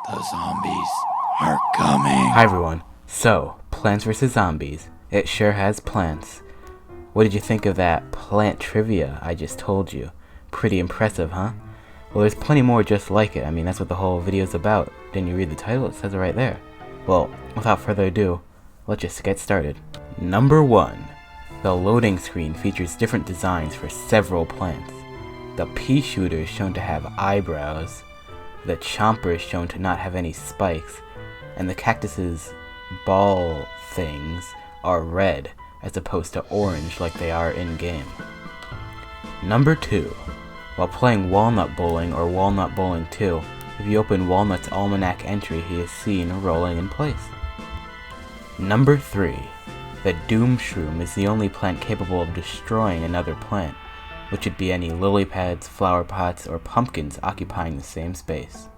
The zombies are coming. Hi everyone. So, Plants vs. Zombies. It sure has plants. What did you think of that plant trivia I just told you? Pretty impressive, huh? Well, there's plenty more just like it. I mean, that's what the whole video's about. Didn't you read the title? It says it right there. Well, without further ado, let's just get started. Number 1. The loading screen features different designs for several plants. The pea shooter is shown to have eyebrows. The chomper is shown to not have any spikes. And the cactus's ball things are red as opposed to orange like they are in-game. Number 2. While playing Walnut Bowling or Walnut Bowling 2, if you open Walnut's almanac entry, he is seen rolling in place. Number 3. The Doom Shroom is the only plant capable of destroying another plant, which would be any lily pads, flower pots, or pumpkins occupying the same space.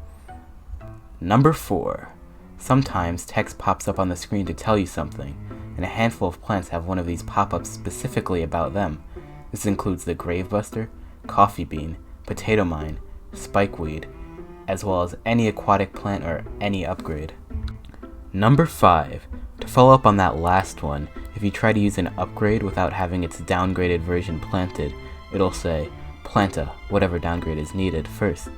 Number 4. Sometimes text pops up on the screen to tell you something, and a handful of plants have one of these pop-ups specifically about them. This includes the Gravebuster, Coffee Bean, Potato Mine, Spikeweed, as well as any aquatic plant or any upgrade. Number 5. To follow up on that last one, if you try to use an upgrade without having its downgraded version planted, it'll say, planta whatever downgrade is needed first.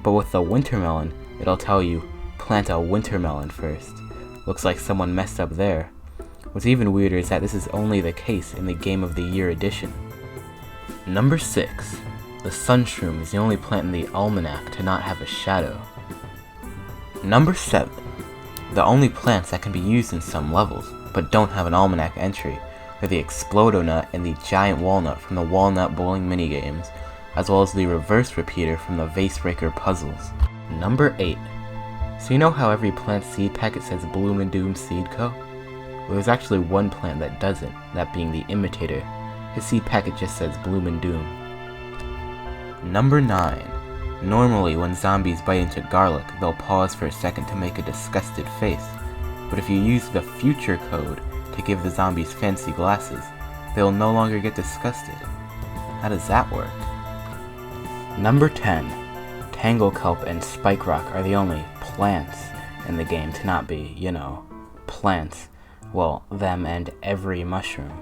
But with the Wintermelon, it'll tell you, plant a Wintermelon first. Looks like someone messed up there. What's even weirder is that this is only the case in the Game of the Year edition. Number 6. The Sunshroom is the only plant in the Almanac to not have a shadow. Number 7. The only plants that can be used in some levels, but don't have an Almanac entry, are the Explodonut and the Giant Walnut from the Walnut Bowling minigames, as well as the Reverse Repeater from the Vase Breaker puzzles. Number 8. So you know how every plant seed packet says Bloom and Doom Seed Co? Well, there's actually one plant that doesn't, that being the Imitator. His seed packet just says Bloom and Doom. Number 9. Normally, when zombies bite into garlic, they'll pause for a second to make a disgusted face. But if you use the future code to give the zombies fancy glasses, they'll no longer get disgusted. How does that work? Number 10. Tanglekelp and Spike Rock are the only plants in the game to not be, you know, plants. Well, them and every mushroom.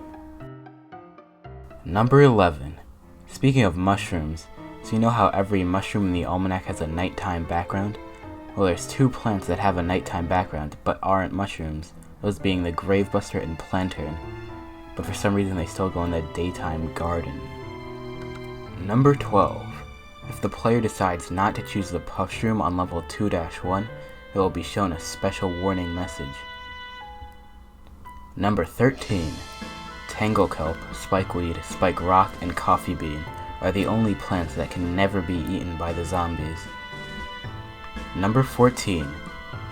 Number 11. Speaking of mushrooms, so you know how every mushroom in the Almanac has a nighttime background? Well, there's 2 plants that have a nighttime background, but aren't mushrooms, those being the Gravebuster and Plantain. But for some reason they still go in the daytime garden. Number 12. If the player decides not to choose the Puffshroom on level 2-1, it will be shown a special warning message. Number 13. Tanglekelp, Spikeweed, Spike Rock, and Coffee Bean are the only plants that can never be eaten by the zombies. Number 14.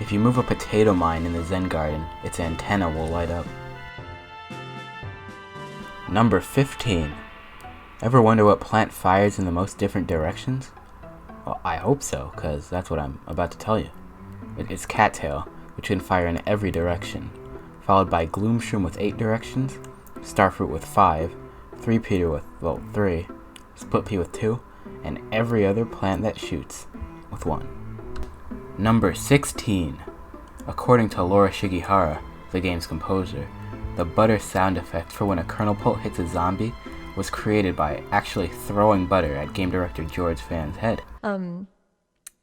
If you move a Potato Mine in the Zen Garden, its antenna will light up. Number 15. Ever wonder what plant fires in the most different directions? Well, I hope so, because that's what I'm about to tell you. It's Cattail, which can fire in every direction, followed by Gloomshroom with 8 directions, Starfruit with 5, 3-Peter with, 3, Split Pea with 2, and every other plant that shoots with 1. Number 16. According to Laura Shigihara, the game's composer, the butter sound effect for when a kernel pult hits a zombie was created by actually throwing butter at game director George Fan's head.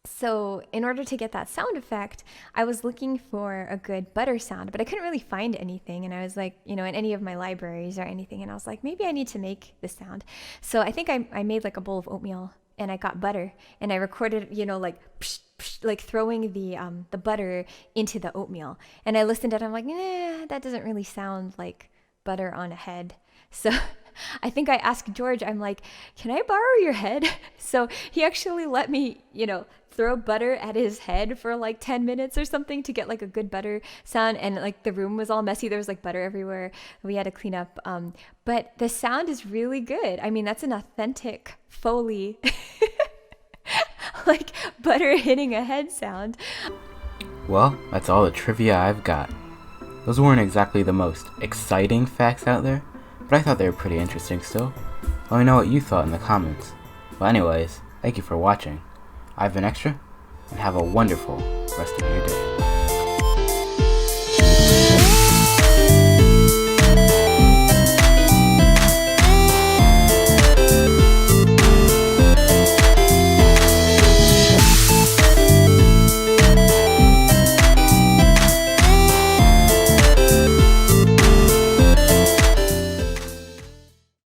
So in order to get that sound effect, I was looking for a good butter sound, but I couldn't really find anything. And I was like, you know, in any of my libraries or anything. And I was like, maybe I need to make this sound. So I think I made like a bowl of oatmeal and I got butter and I recorded, you know, like, psh, psh, like throwing the butter into the oatmeal. And I listened to it. I'm like, nah, that doesn't really sound like butter on a head. So I think I asked George, I'm like, can I borrow your head? So he actually let me, you know, throw butter at his head for like 10 minutes or something to get like a good butter sound. And like the room was all messy. There was like butter everywhere. We had to clean up. But the sound is really good. I mean, that's an authentic Foley, like butter hitting a head sound. Well, that's all the trivia I've got. Those weren't exactly the most exciting facts out there, but I thought they were pretty interesting still. Let me know what you thought in the comments. Well anyways, thank you for watching. I've been Extra, and have a wonderful rest of your day.